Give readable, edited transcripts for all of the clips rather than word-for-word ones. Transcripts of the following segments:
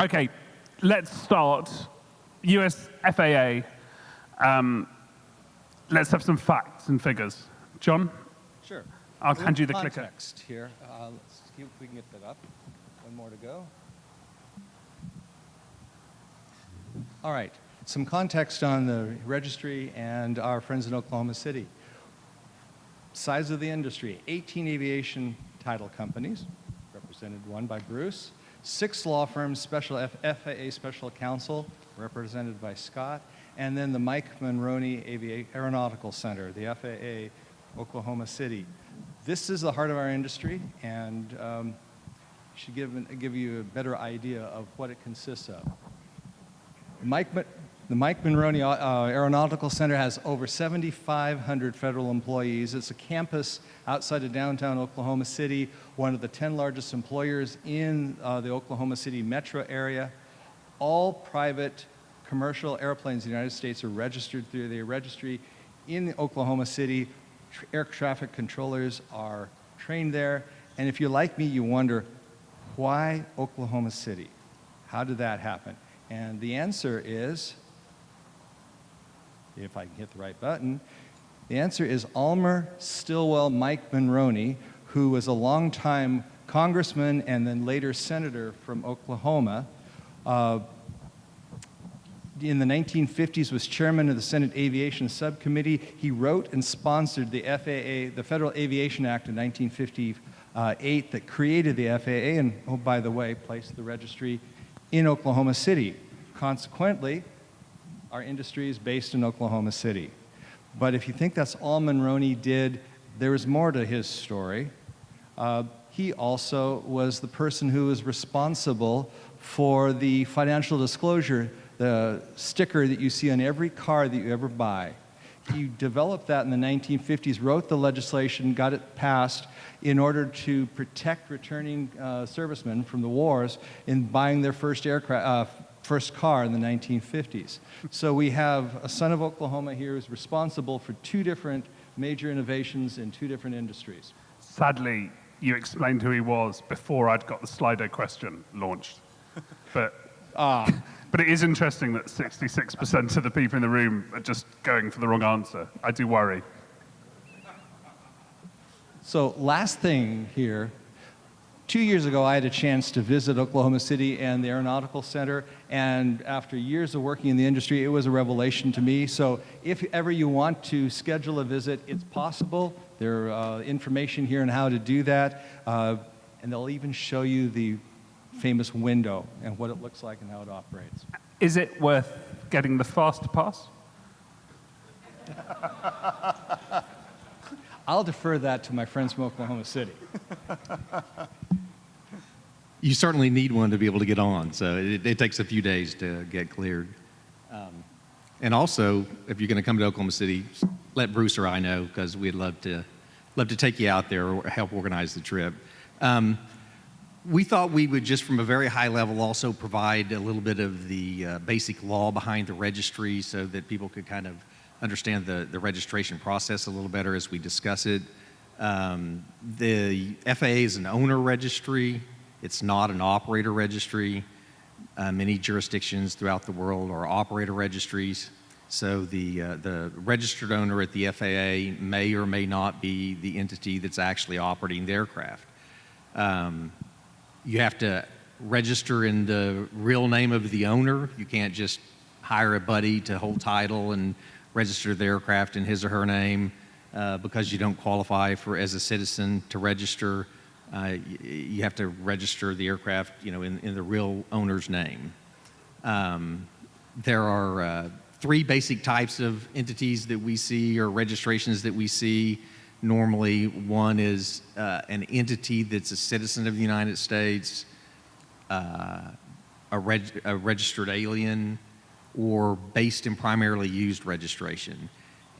Okay, let's start. US FAA. Let's have some facts and figures. John? Sure. I'll hand you the clicker. Context here. Let's see if we can get that up. One more to go. All right. Some context on the registry and our friends in Oklahoma City. Size of the industry, 18 aviation title companies, represented one by Bruce, 6 law firms, FAA Special Counsel, represented by Scott, and then the Mike Monroney Aeronautical Center, the FAA Oklahoma City. This is the heart of our industry, and should give you a better idea of what it consists of. The Mike Monroney Aeronautical Center has over 7,500 federal employees. It's a campus outside of downtown Oklahoma City, one of the 10 largest employers in the Oklahoma City metro area. All private commercial airplanes in the United States are registered through the registry in Oklahoma City. Air traffic controllers are trained there. And if you're like me, you wonder, why Oklahoma City? How did that happen? And the answer is, if I can hit the right button, the answer is Almer Stillwell Mike Monroney, who was a longtime congressman and then later senator from Oklahoma. In the 1950s was chairman of the Senate Aviation Subcommittee. He wrote and sponsored the FAA, the Federal Aviation Act in 1958 that created the FAA and, oh, by the way, placed the registry in Oklahoma City. Consequently, our industry is based in Oklahoma City. But if you think that's all Monroney did, there is more to his story. He also was the person who was responsible for the financial disclosure, the sticker that you see on every car that you ever buy. He developed that in the 1950s, wrote the legislation, got it passed in order to protect returning servicemen from the wars in buying their first car in the 1950s. So we have a son of Oklahoma here who's responsible for 2 different major innovations in 2 different industries. Sadly, you explained who he was before I'd got the Slido question launched. But it is interesting that 66% of the people in the room are just going for the wrong answer. I do worry. So last thing here, 2 years ago I had a chance to visit Oklahoma City and the Aeronautical Center, and after years of working in the industry, it was a revelation to me. So if ever you want to schedule a visit, it's possible. There's information here on how to do that, and they'll even show you the famous window and what it looks like and how it operates. Is it worth getting the fast pass? I'll defer that to my friends from Oklahoma City. You certainly need one to be able to get on, so it takes a few days to get cleared. And also, if you're going to come to Oklahoma City, let Bruce or I know, because we'd love to take you out there or help organize the trip. We thought we would, just from a very high level, also provide a little bit of the basic law behind the registry so that people could kind of understand the registration process a little better as we discuss it. The FAA is an owner registry. It's not an operator registry. Many jurisdictions throughout the world are operator registries. So the registered owner at the FAA may or may not be the entity that's actually operating the aircraft. You have to register in the real name of the owner. You can't just hire a buddy to hold title and register the aircraft in his or her name because you don't qualify as a citizen to register. You have to register the aircraft, in the real owner's name. There are 3 basic types of entities that we see, or registrations that we see. Normally, one is an entity that's a citizen of the United States, a registered alien, or based and primarily used registration.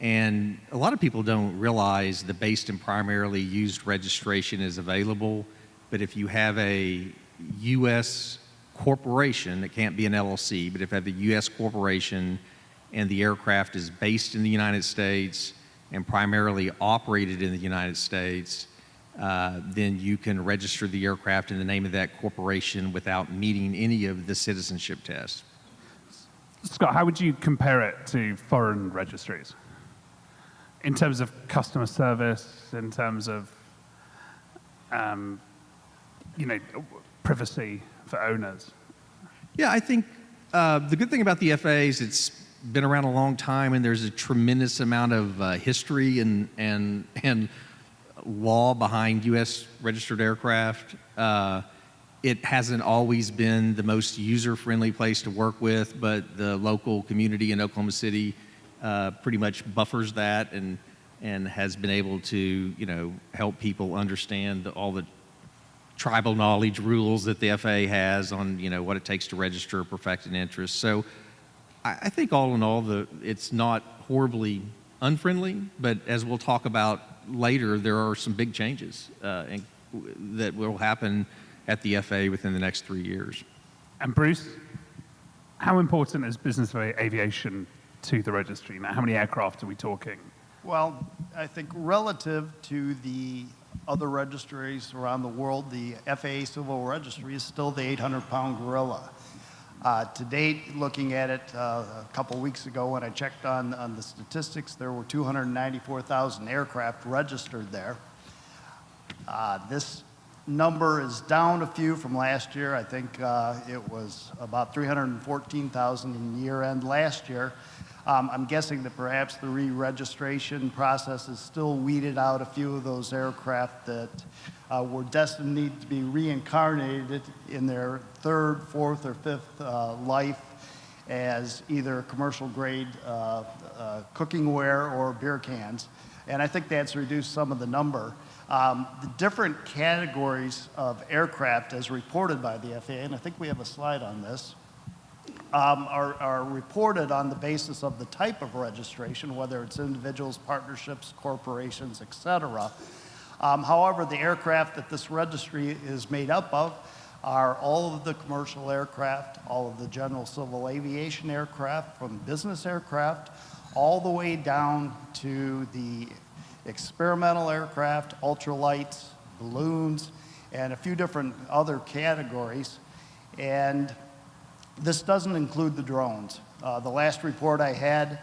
And a lot of people don't realize the based and primarily used registration is available, but if you have a U.S. corporation, it can't be an LLC, but if you have a U.S. corporation and the aircraft is based in the United States and primarily operated in the United States, then you can register the aircraft in the name of that corporation without meeting any of the citizenship tests. Scott, how would you compare it to foreign registries? In terms of customer service, in terms of privacy for owners? Yeah, I think the good thing about the FAA is it's been around a long time, and there's a tremendous amount of history and law behind U.S. registered aircraft. It hasn't always been the most user-friendly place to work with, but the local community in Oklahoma City pretty much buffers that and has been able to, help people understand all the tribal knowledge rules that the FAA has on, what it takes to register or perfect an interest. So I think all in all, it's not horribly unfriendly, but as we'll talk about later, there are some big changes that will happen at the FAA within the next 3 years. And Bruce, how important is business aviation to the registry? Now, how many aircraft are we talking? Well, I think relative to the other registries around the world, the FAA Civil Registry is still the 800-pound gorilla. To date, looking at it a couple weeks ago when I checked on the statistics, there were 294,000 aircraft registered there. This number is down a few from last year. I think it was about 314,000 in year-end last year. I'm guessing that perhaps the re-registration process has still weeded out a few of those aircraft that were destined to be reincarnated in their third, fourth, or fifth life as either commercial grade cookingware or beer cans. And I think that's reduced some of the number. The different categories of aircraft as reported by the FAA, and I think we have a slide on this, are reported on the basis of the type of registration, whether it's individuals, partnerships, corporations, et cetera. However, the aircraft that this registry is made up of are all of the commercial aircraft, all of the general civil aviation aircraft, from business aircraft, all the way down to the experimental aircraft, ultralights, balloons, and a few different other categories. And this doesn't include the drones. The last report I had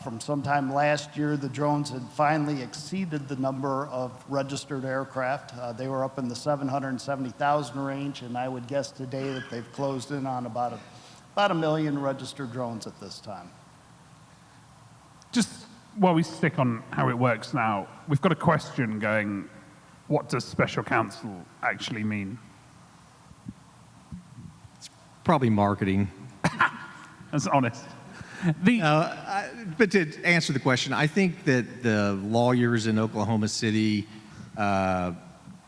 from sometime last year, the drones had finally exceeded the number of registered aircraft. They were up in the 770,000 range, and I would guess today that they've closed in on about a million registered drones at this time. Just while we stick on how it works now, we've got a question going, what does special counsel actually mean? Probably marketing. That's honest. But to answer the question, I think that the lawyers in Oklahoma City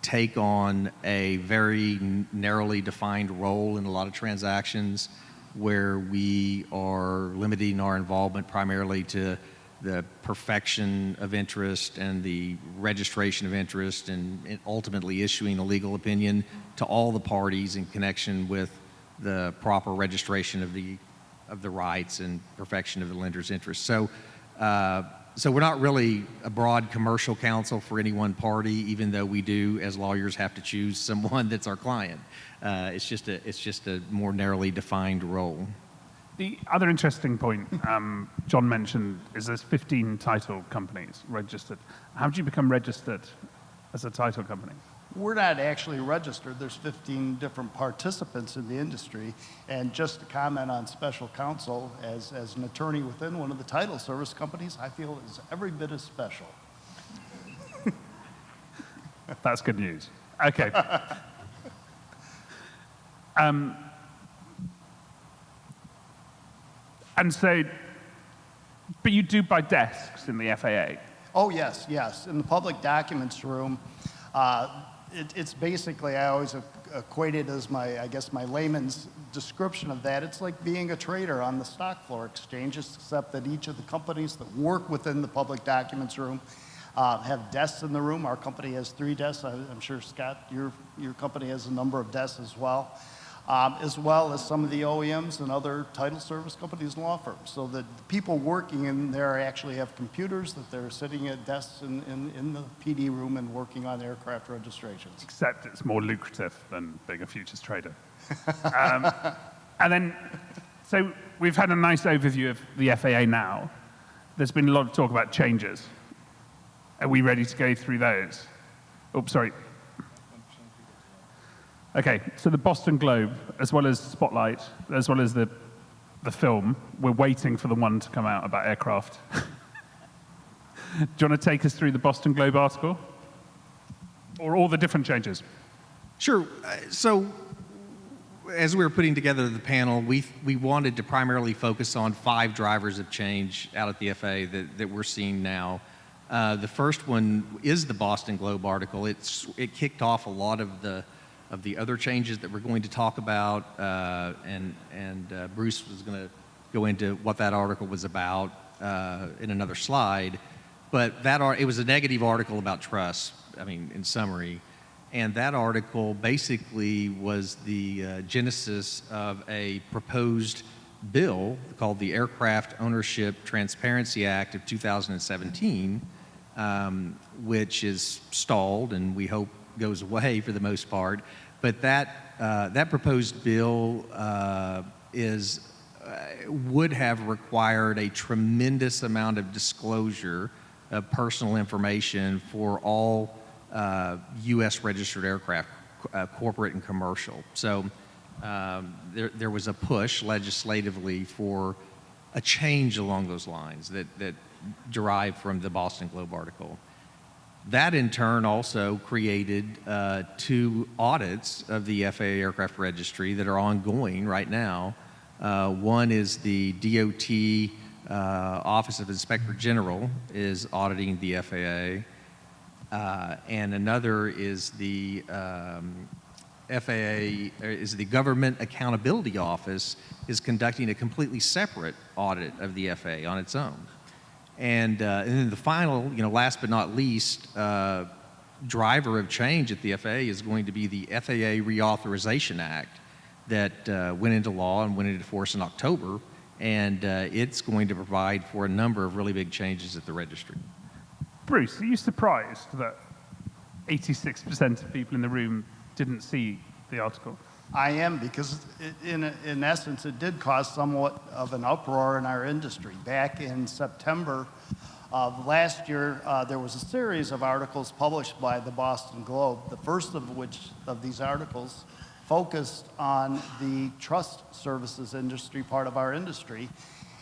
take on a very narrowly defined role in a lot of transactions where we are limiting our involvement primarily to the perfection of interest and the registration of interest and ultimately issuing a legal opinion to all the parties in connection with the proper registration of the rights and perfection of the lender's interest. So we're not really a broad commercial counsel for any one party, even though we do, as lawyers, have to choose someone that's our client. It's just a more narrowly defined role. The other interesting point John mentioned is there's 15 title companies registered. How did you become registered as a title company? We're not actually registered. There's 15 different participants in the industry. And just to comment on special counsel, as an attorney within one of the title service companies, I feel is every bit as special. That's good news. Okay. And so, but you do buy desks in the FAA? Oh, yes, yes. In the public documents room, it's basically, I always equate it as my layman's description of that. It's like being a trader on the stock floor exchanges, except that each of the companies that work within the public documents room have desks in the room. Our company has 3 desks. I'm sure, Scott, your company has a number of desks as well. as well as some of the OEMs and other title service companies and law firms. So that the people working in there actually have computers, that they're sitting at desks in the PD room and working on aircraft registrations. Except it's more lucrative than being a futures trader. And then, so we've had a nice overview of the FAA now. There's been a lot of talk about changes. Are we ready to go through those? Oh, sorry. Okay, so the Boston Globe, as well as Spotlight, as well as the film, we're waiting for the one to come out about aircraft. Do you want to take us through the Boston Globe article? Or all the different changes? Sure. So as we were putting together the panel, we wanted to primarily focus on 5 drivers of change out at the FAA that we're seeing now. The first one is the Boston Globe article. It kicked off a lot of the other changes that we're going to talk about, and Bruce was going to go into what that article was about in another slide. But it was a negative article about trust, I mean, in summary. And that article basically was the genesis of a proposed bill called the Aircraft Ownership Transparency Act of 2017, which is stalled and we hope goes away for the most part. But that proposed bill would have required a tremendous amount of disclosure of personal information for all U.S. registered aircraft, corporate and commercial. So there was a push legislatively for a change along those lines that derived from the Boston Globe article. That in turn also created 2 audits of the FAA aircraft registry that are ongoing right now. One is the DOT Office of Inspector General is auditing the FAA. And another is the the Government Accountability Office is conducting a completely separate audit of the FAA on its own. And then the final, last but not least, driver of change at the FAA is going to be the FAA Reauthorization Act that went into law and went into force in October. And it's going to provide for a number of really big changes at the registry. Bruce, are you surprised that 86% of people in the room didn't see the article? I am, because in essence, it did cause somewhat of an uproar in our industry. Back in September of last year, there was a series of articles published by the Boston Globe, the first of which of these articles focused on the trust services industry, part of our industry.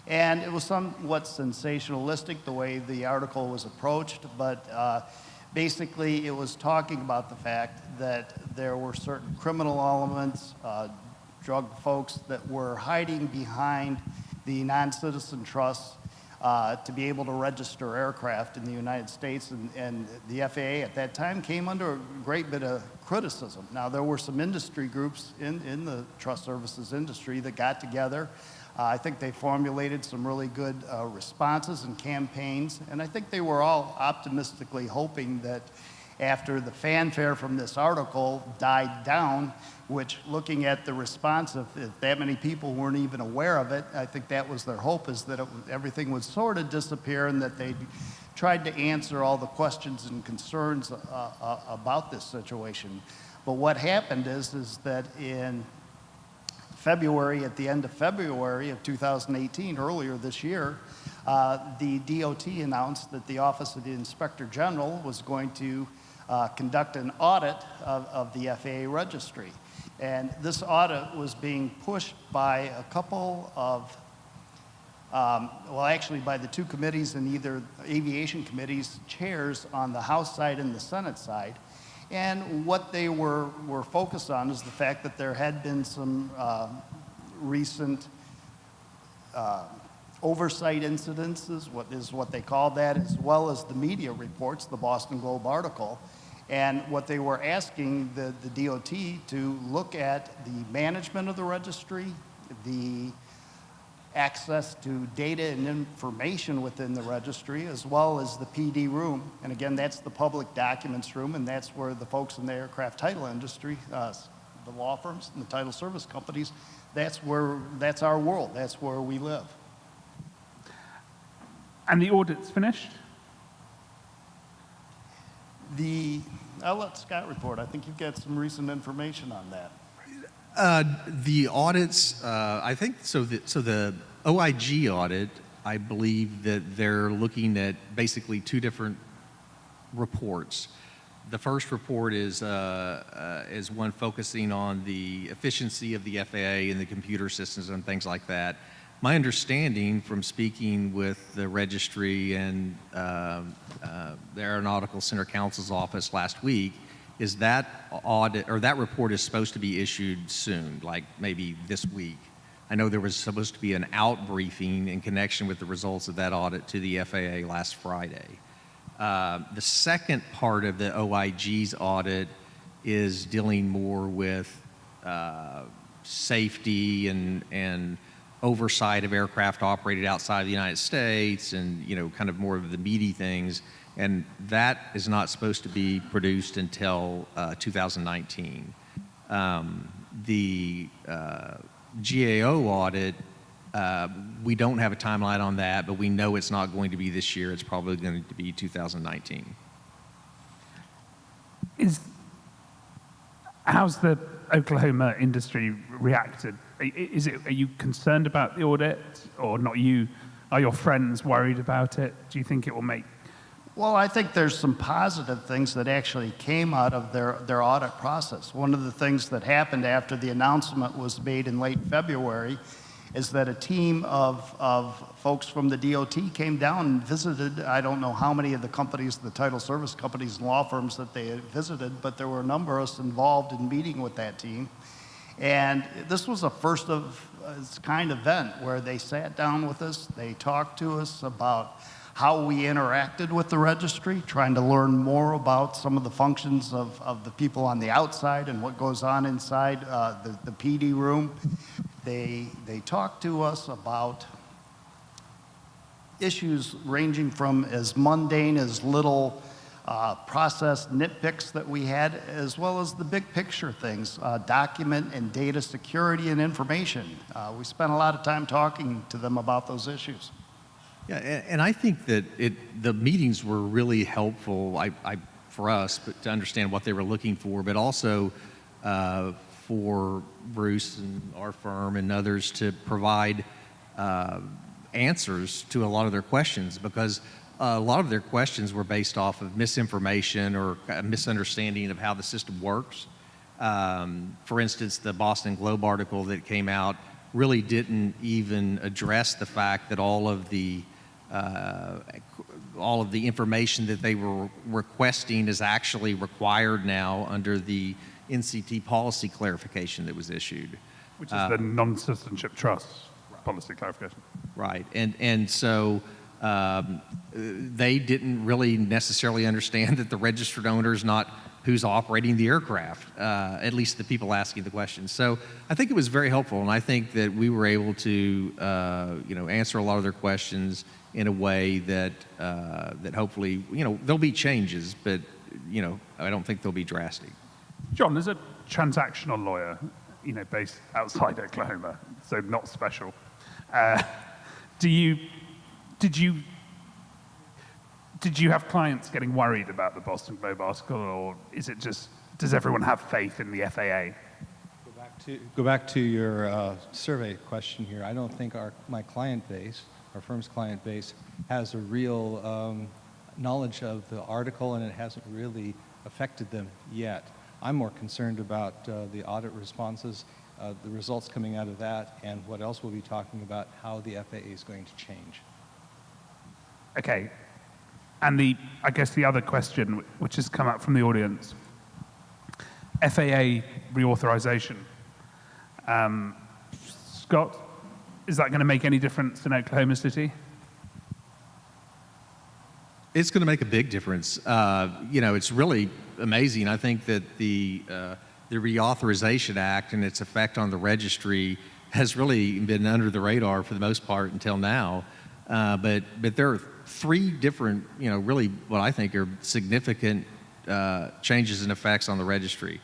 And it was somewhat sensationalistic, the way the article was approached, but basically it was talking about the fact that there were certain criminal elements, drug folks that were hiding behind the non-citizen trusts to be able to register aircraft in the United States, and the FAA at that time came under a great bit of criticism. Now, there were some industry groups in the trust services industry that got together. I think they formulated some really good responses and campaigns, and I think they were all optimistically hoping that after the fanfare from this article died down, which, looking at the response, if that many people weren't even aware of it, I think that was their hope, is that everything would sort of disappear and that they tried to answer all the questions and concerns about this situation. But what happened is that in February, at the end of February of 2018, earlier this year, the DOT announced that the Office of the Inspector General was going to conduct an audit of the FAA registry. And this audit was being pushed by a couple of, well, actually by the 2 committees in either aviation committees, chairs on the House side and the Senate side. And what they were focused on is the fact that there had been some recent oversight incidences, what they call that, as well as the media reports, the Boston Globe article. And what they were asking the DOT to look at the management of the registry, the access to data and information within the registry, as well as the PD room. And again, that's the public documents room, and that's where the folks in the aircraft title industry, the the law firms and the title service companies, that's our world. That's where we live. And the audit's finished? I'll let Scott report. I think you've got some recent information on that. The audits, I think, so the OIG audit, I believe that they're looking at basically two different reports. The first report is one focusing on the efficiency of the FAA and the computer systems and things like that. My understanding from speaking with the registry and the Aeronautical Center Counsel's office last week is that audit or that report is supposed to be issued soon, like maybe this week. I know there was supposed to be an out briefing in connection with the results of that audit to the FAA last Friday. The second part of the OIG's audit is dealing more with safety and oversight of aircraft operated outside the United States and, kind of more of the meaty things. And that is not supposed to be produced until 2019. The GAO audit, we don't have a timeline on that, but we know it's not going to be this year. It's probably going to be 2019. How's the Oklahoma industry reacted? Are you concerned about the audit or not? Are your friends worried about it? Do you think it will make? Well, I think there's some positive things that actually came out of their audit process. One of the things that happened after the announcement was made in late February is that a team of folks from the DOT came down and visited, I don't know how many of the companies, the title service companies and law firms that they had visited, but there were a number of us involved in meeting with that team. And this was a first of its kind event where they sat down with us, they talked to us about how we interacted with the registry, trying to learn more about some of the functions of the people on the outside and what goes on inside the PD room. They talked to us about issues ranging from as mundane as little process nitpicks that we had, as well as the big picture things, document and data security and information. We spent a lot of time talking to them about those issues. Yeah, and I think that the meetings were really helpful for us to understand what they were looking for, but also for Bruce and our firm and others to provide answers to a lot of their questions, because a lot of their questions were based off of misinformation or a misunderstanding of how the system works. For instance, the Boston Globe article that came out really didn't even address the fact that all of the information that they were requesting is actually required now under the NCT policy clarification that was issued. Which is the non-citizenship trust policy clarification. Right, and so they didn't really necessarily understand that the registered owner is not who's operating the aircraft, at least the people asking the questions. So I think it was very helpful, and I think that we were able to answer a lot of their questions in a way that that hopefully, there'll be changes, but I don't think they'll be drastic. John, as a transactional lawyer, based outside Oklahoma, so not special, did you have clients getting worried about the Boston Globe article, or is it just, does everyone have faith in the FAA? Go back to your survey question here. I don't think my client base, our firm's client base, has a real knowledge of the article, and it hasn't really affected them yet. I'm more concerned about the audit responses, the results coming out of that, and what else we'll be talking about, how the FAA is going to change. Okay. And I guess the other question, which has come up from the audience, FAA reauthorization. Scott, is that going to make any difference in Oklahoma City? It's going to make a big difference. It's really amazing. I think that the Reauthorization Act and its effect on the registry has really been under the radar for the most part until now. But there are three different, really what I think are significant changes and effects on the registry.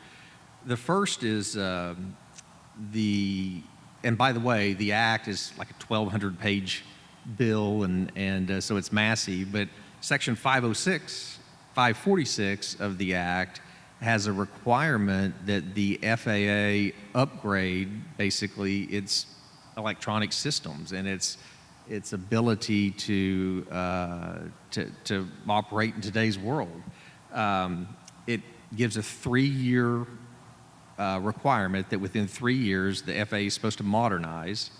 The first is and by the way, the act is like a 1,200-page bill, and so it's massive, but Section 546 of the act has a requirement that the FAA upgrade basically its electronic systems and its ability to operate in today's world. It gives a 3-year requirement that within 3 years the FAA is supposed to modernize,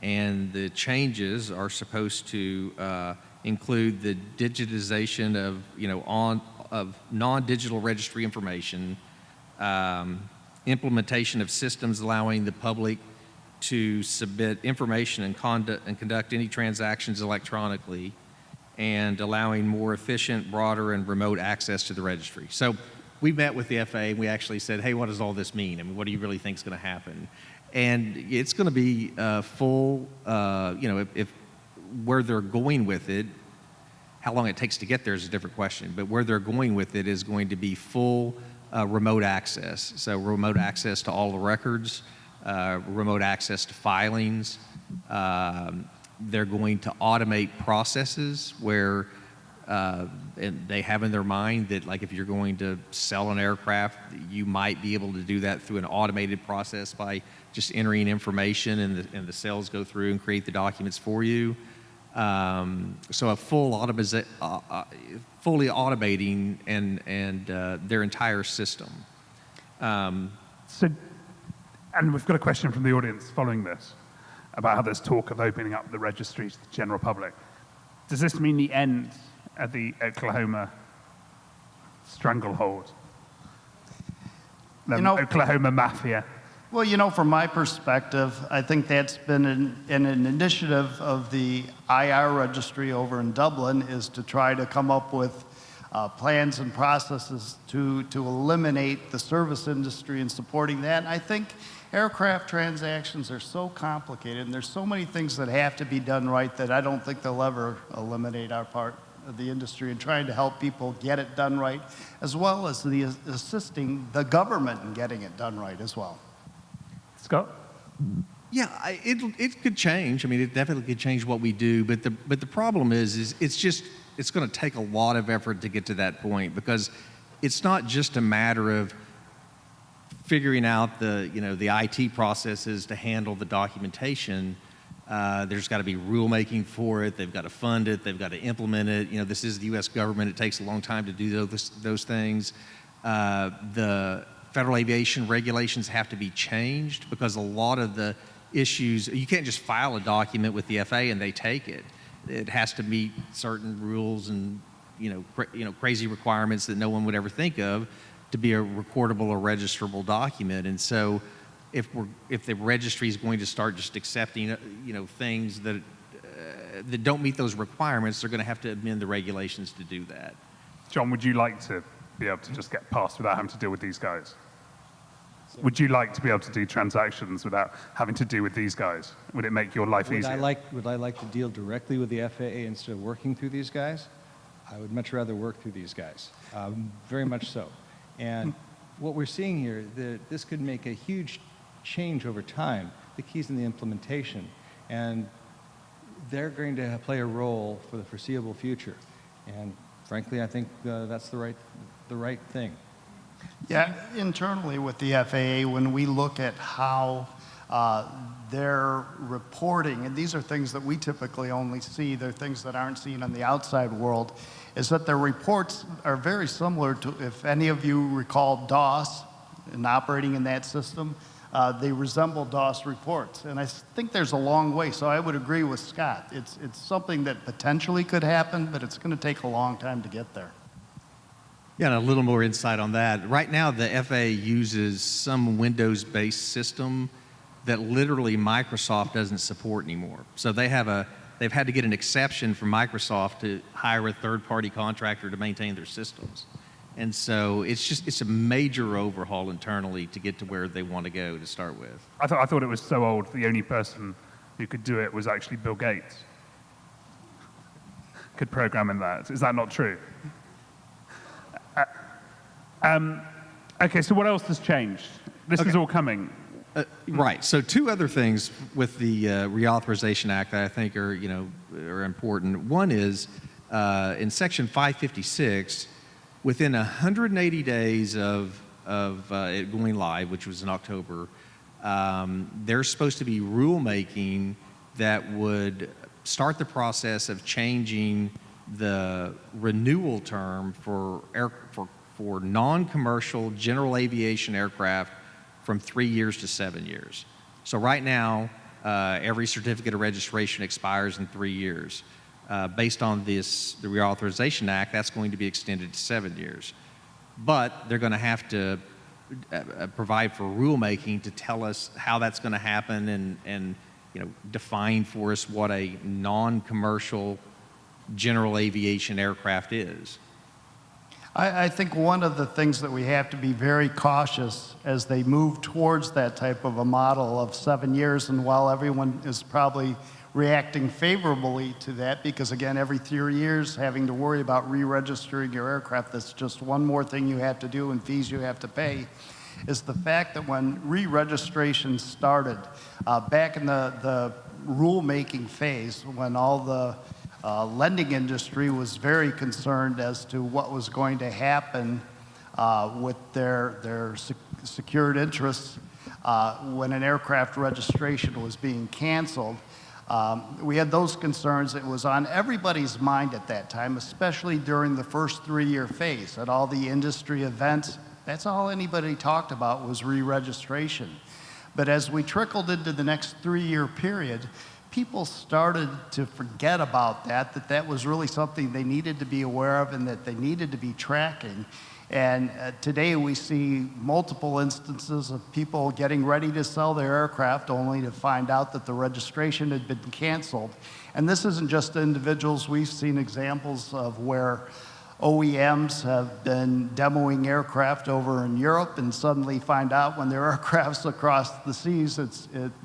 and the changes are supposed to include the digitization of of non-digital registry information, implementation of systems allowing the public to submit information and conduct any transactions electronically, and allowing more efficient, broader, and remote access to the registry. So we met with the FAA and we actually said, hey, what does all this mean? I mean, what do you really think is going to happen? And it's going to be full, if where they're going with it, how long it takes to get there is a different question, but where they're going with it is going to be full remote access. So remote access to all the records, remote access to filings. They're going to automate processes where and they have in their mind that, like, if you're going to sell an aircraft, you might be able to do that through an automated process by just entering information, and the sales go through and create the documents for you. So a fully automating and their entire system. And we've got a question from the audience following this about how there's talk of opening up the registry to the general public. Does this mean the end of the Oklahoma stranglehold? The Oklahoma mafia? Well, from my perspective, I think that's been an initiative of the IR registry over in Dublin, is to try to come up with plans and processes to eliminate the service industry and supporting that. And I think aircraft transactions are so complicated, and there's so many things that have to be done right that I don't think they'll ever eliminate our part of the industry in trying to help people get it done right, as well as assisting the government in getting it done right as well. Scott? Yeah, it could change. I mean, it definitely could change what we do, but the problem is it's going to take a lot of effort to get to that point, because it's not just a matter of figuring out the IT processes to handle the documentation. There's got to be rulemaking for it. They've got to fund it. They've got to implement it. This is the U.S. government. It takes a long time to do those things. The federal aviation regulations have to be changed, because a lot of the issues, you can't just file a document with the FAA and they take it. It has to meet certain rules and crazy requirements that no one would ever think of to be a recordable or registrable document. And so if the registry is going to start just accepting things that don't meet those requirements, they're going to have to amend the regulations to do that. John, would you like to be able to just get past without having to deal with these guys? Would you like to be able to do transactions without having to deal with these guys? Would it make your life easier? Would I like to deal directly with the FAA instead of working through these guys? I would much rather work through these guys, very much so. And what we're seeing here, this could make a huge change over time. The key's in the implementation, and they're going to play a role for the foreseeable future. And frankly, I think that's the right thing. Yeah, internally with the FAA, when we look at how they're reporting, and these are things that we typically only see, they're things that aren't seen on the outside world, is that their reports are very similar to, if any of you recall DOS and operating in that system, they resemble DOS reports. And I think there's a long way, so I would agree with Scott. It's something that potentially could happen, but it's going to take a long time to get there. Yeah, and a little more insight on that. Right now, the FAA uses some Windows-based system that literally Microsoft doesn't support anymore. So they've had to get an exception from Microsoft to hire a third-party contractor to maintain their systems. And so it's a major overhaul internally to get to where they want to go to start with. I thought it was so old, the only person who could do it was actually Bill Gates. Could program in that. Is that not true? Okay, so what else has changed? This is all coming. Right. So two other things with the Reauthorization Act that I think are, are important. One is in Section 556, within 180 days of it going live, which was in October, there's supposed to be rulemaking that would start the process of changing the renewal term for non-commercial general aviation aircraft from 3 years to 7 years. So right now, every certificate of registration expires in 3 years. Based on the Reauthorization Act, that's going to be extended to 7 years. But they're going to have to provide for rulemaking to tell us how that's going to happen and define for us what a non-commercial general aviation aircraft is. I think one of the things that we have to be very cautious as they move towards that type of a model of 7 years, and while everyone is probably reacting favorably to that, because again, every 3 years having to worry about re-registering your aircraft, that's just one more thing you have to do and fees you have to pay, is the fact that when re-registration started, back in the rulemaking phase, when all the lending industry was very concerned as to what was going to happen with their secured interests when an aircraft registration was being canceled. We had those concerns. It was on everybody's mind at that time, especially during the first 3-year phase. At all the industry events, that's all anybody talked about was re-registration. But as we trickled into the next 3-year period, people started to forget about that was really something they needed to be aware of and that they needed to be tracking. And today we see multiple instances of people getting ready to sell their aircraft only to find out that the registration had been canceled. And this isn't just individuals. We've seen examples of where OEMs have been demoing aircraft over in Europe and suddenly find out when their aircraft's across the seas,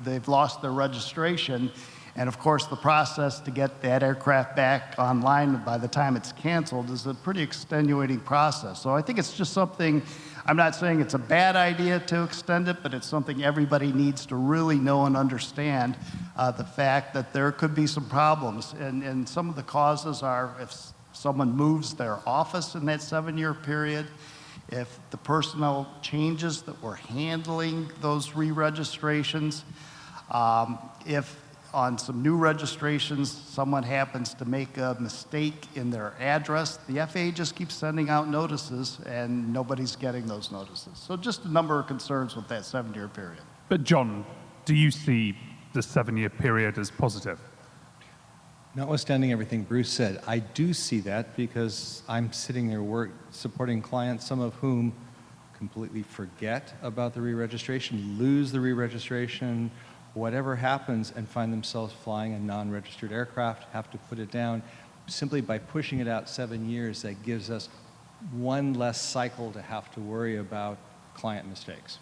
they've lost their registration. And of course, the process to get that aircraft back online by the time it's canceled is a pretty extenuating process. So I think it's just something, I'm not saying it's a bad idea to extend it, but it's something everybody needs to really know and understand, the fact that there could be some problems. And some of the causes are if someone moves their office in that 7-year period, if the personnel changes that were handling those re-registrations, if on some new registrations, someone happens to make a mistake in their address, the FAA just keeps sending out notices and nobody's getting those notices. So just a number of concerns with that 7-year period. But John, do you see the 7-year period as positive? Notwithstanding everything Bruce said, I do see that because I'm sitting there supporting clients, some of whom completely forget about the re-registration, lose the re-registration, whatever happens, and find themselves flying a non-registered aircraft, have to put it down. Simply by pushing it out 7 years, that gives us one less cycle to have to worry about client mistakes.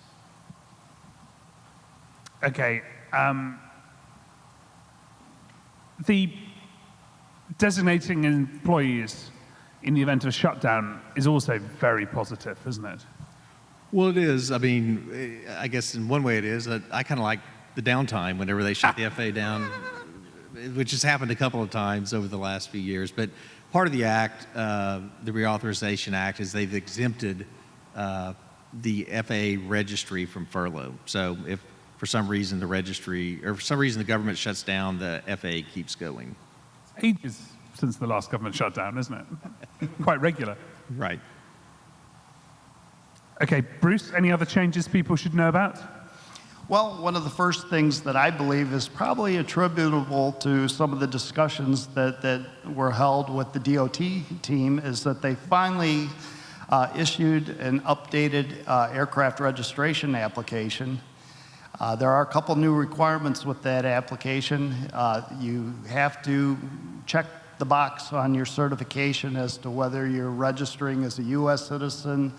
Okay. The designating employees in the event of a shutdown is also very positive, isn't it? Well, it is. I mean, I guess in one way it is. I kind of like the downtime whenever they shut the FAA down, which has happened a couple of times over the last few years. But part of the act, the Reauthorization Act, is they've exempted the FAA registry from furlough. So if for some reason the registry, or for some reason the government shuts down, the FAA keeps going. Ages since the last government shutdown, isn't it? Quite regular. Right. Okay, Bruce, any other changes people should know about? Well, one of the first things that I believe is probably attributable to some of the discussions that were held with the DOT team is that they finally issued an updated aircraft registration application. There are a couple new requirements with that application. You have to check the box on your certification as to whether you're registering as a U.S. citizen,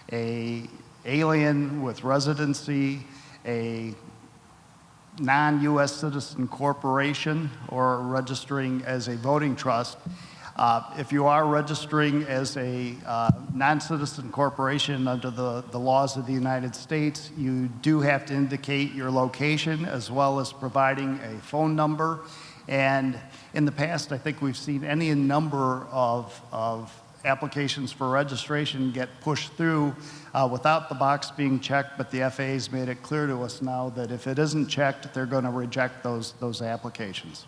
an alien with residency, a non-U.S. citizen corporation, or registering as a voting trust. If you are registering as a non-citizen corporation under the laws of the United States, you do have to indicate your location as well as providing a phone number. And in the past, I think we've seen any number of applications for registration get pushed through without the box being checked, but the FAA's made it clear to us now that if it isn't checked, they're going to reject those applications.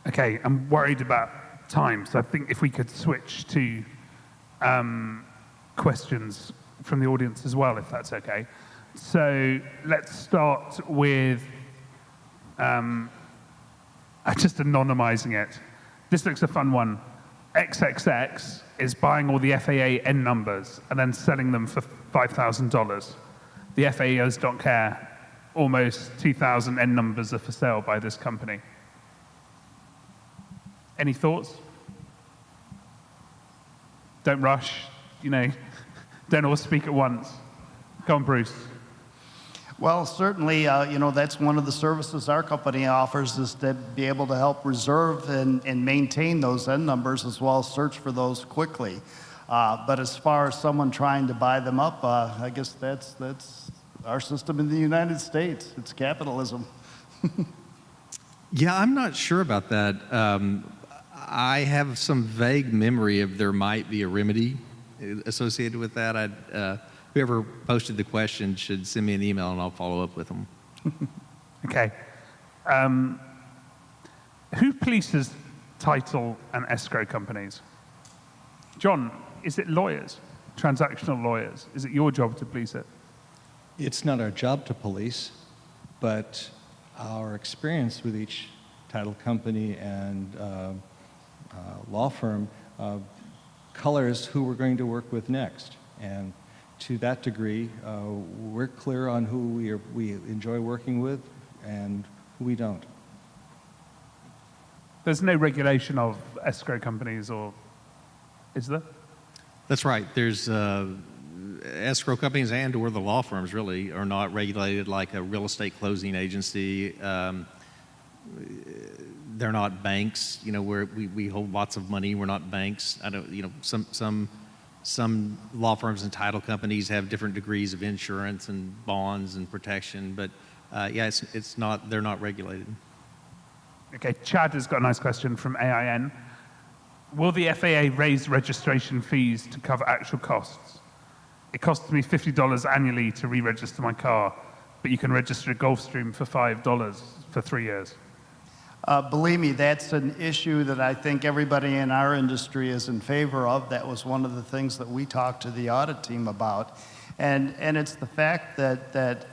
Okay, I'm worried about time, so I think if we could switch to questions from the audience as well, if that's okay. So let's start with just anonymizing it. This looks a fun one. XXX is buying all the FAA N numbers and then selling them for $5,000. The FAAs don't care. Almost 2,000 N numbers are for sale by this company. Any thoughts? Don't rush, don't all speak at once. Go on, Bruce. Well, certainly, that's one of the services our company offers, is to be able to help reserve and maintain those N numbers as well as search for those quickly. But as far as someone trying to buy them up, I guess that's our system in the United States. It's capitalism. Yeah, I'm not sure about that. I have some vague memory of there might be a remedy associated with that. Whoever posted the question should send me an email and I'll follow up with them. Okay. Who polices title and escrow companies? John, is it lawyers, transactional lawyers? Is it your job to police it? It's not our job to police, but our experience with each title company and law firm colors who we're going to work with next. And to that degree, we're clear on who we enjoy working with and who we don't. There's no regulation of escrow companies, or is there? That's right. There's escrow companies and/or the law firms really are not regulated like a real estate closing agency. They're not banks, where we hold lots of money. We're not banks. I don't, some law firms and title companies have different degrees of insurance and bonds and protection, but yeah, it's not. They're not regulated. Okay, Chad has got a nice question from AIN. Will the FAA raise registration fees to cover actual costs? It costs me $50 annually to re-register my car, but you can register a Gulfstream for $5 for 3 years. Believe me, that's an issue that I think everybody in our industry is in favor of. That was one of the things that we talked to the audit team about. And it's the fact that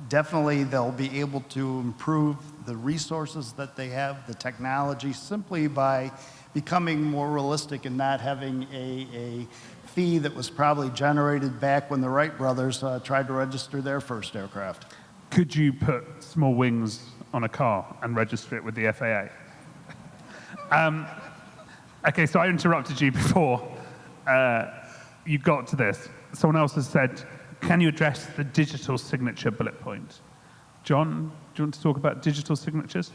definitely they'll be able to improve the resources that they have, the technology, simply by becoming more realistic and not having a fee that was probably generated back when the Wright brothers tried to register their first aircraft. Could you put small wings on a car and register it with the FAA? Okay, so I interrupted you before you got to this. Someone else has said, can you address the digital signature bullet point? John, do you want to talk about digital signatures?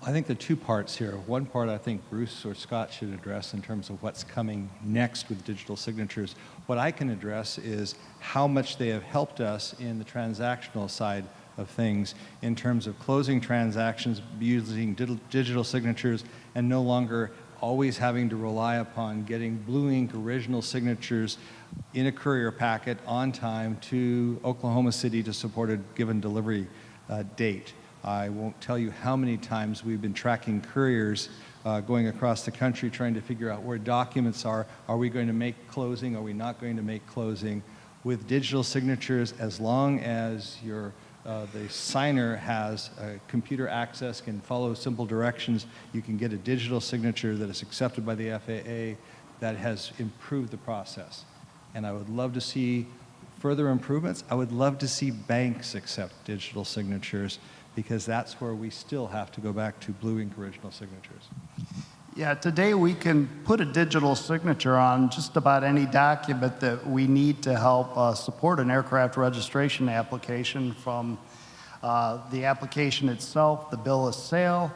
I think there are two parts here. One part I think Bruce or Scott should address in terms of what's coming next with digital signatures. What I can address is how much they have helped us in the transactional side of things in terms of closing transactions using digital signatures and no longer always having to rely upon getting blue ink original signatures in a courier packet on time to Oklahoma City to support a given delivery date. I won't tell you how many times we've been tracking couriers going across the country trying to figure out where documents are. Are we going to make closing? Are we not going to make closing? With digital signatures, as long as the signer has computer access, can follow simple directions, you can get a digital signature that is accepted by the FAA that has improved the process. And I would love to see further improvements. I would love to see banks accept digital signatures, because that's where we still have to go back to blue ink original signatures. Yeah, today we can put a digital signature on just about any document that we need to help support an aircraft registration application, from the application itself, the bill of sale,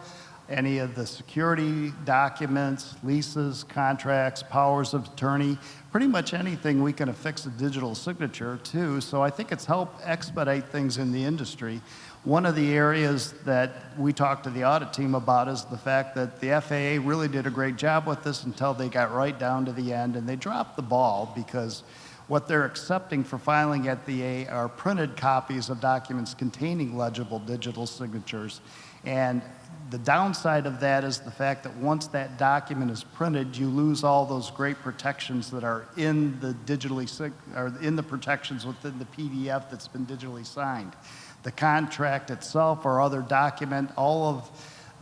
any of the security documents, leases, contracts, powers of attorney, pretty much anything we can affix a digital signature to. So I think it's helped expedite things in the industry. One of the areas that we talked to the audit team about is the fact that the FAA really did a great job with this until they got right down to the end, and they dropped the ball because what they're accepting for filing at the A are printed copies of documents containing legible digital signatures. And the downside of that is the fact that once that document is printed, you lose all those great protections that are in the in the protections within the PDF that's been digitally signed. The contract itself or other document, all of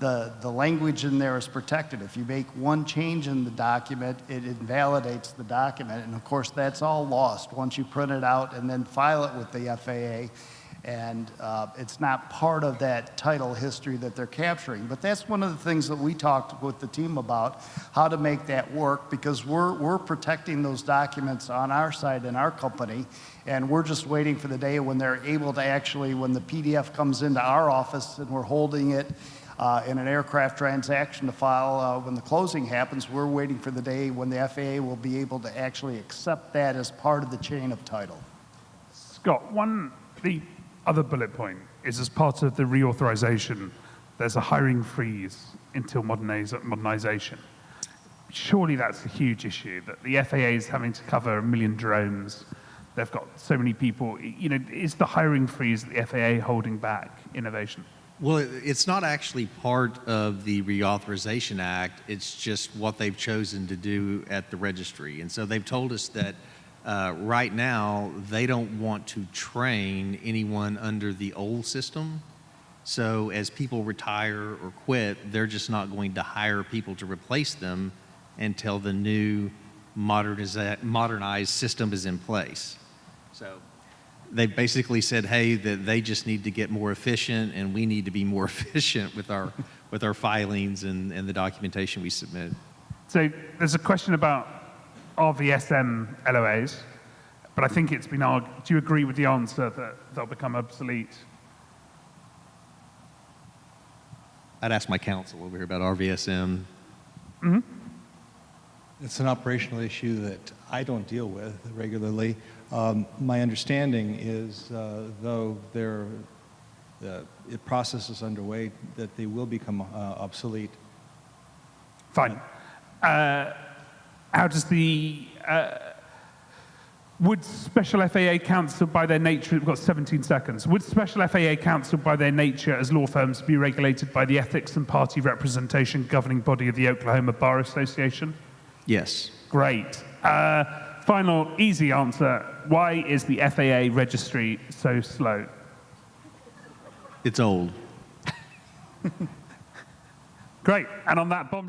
the language in there is protected. If you make one change in the document, it invalidates the document. And of course, that's all lost once you print it out and then file it with the FAA. And it's not part of that title history that they're capturing. But that's one of the things that we talked with the team about, how to make that work, because we're protecting those documents on our side in our company, and we're just waiting for the day when they're able to actually, when the PDF comes into our office and we're holding it in an aircraft transaction to file when the closing happens, we're waiting for the day when the FAA will be able to actually accept that as part of the chain of title. Scott, the other bullet point is as part of the reauthorization, there's a hiring freeze until modernization. Surely that's a huge issue, that the FAA is having to cover 1 million drones. They've got so many people. Is the hiring freeze the FAA holding back innovation? Well, it's not actually part of the Reauthorization Act. It's just what they've chosen to do at the registry. And so they've told us that right now they don't want to train anyone under the old system. So as people retire or quit, they're just not going to hire people to replace them until the new modernized system is in place. So they basically said, hey, that they just need to get more efficient, and we need to be more efficient with our filings and the documentation we submit. So there's a question about RVSM LOAs, but I think it's been argued. Do you agree with the answer that they'll become obsolete? I'd ask my counsel over here about RVSM. Mm-hmm. It's an operational issue that I don't deal with regularly. My understanding is, though the process is underway, that they will become obsolete. Fine. How does would Special FAA counsel by their nature, we've got 17 seconds, would Special FAA counsel by their nature as law firms be regulated by the Ethics and Party Representation governing body of the Oklahoma Bar Association? Yes. Great. Final easy answer, why is the FAA registry so slow? It's old. Great, and on that bombshell.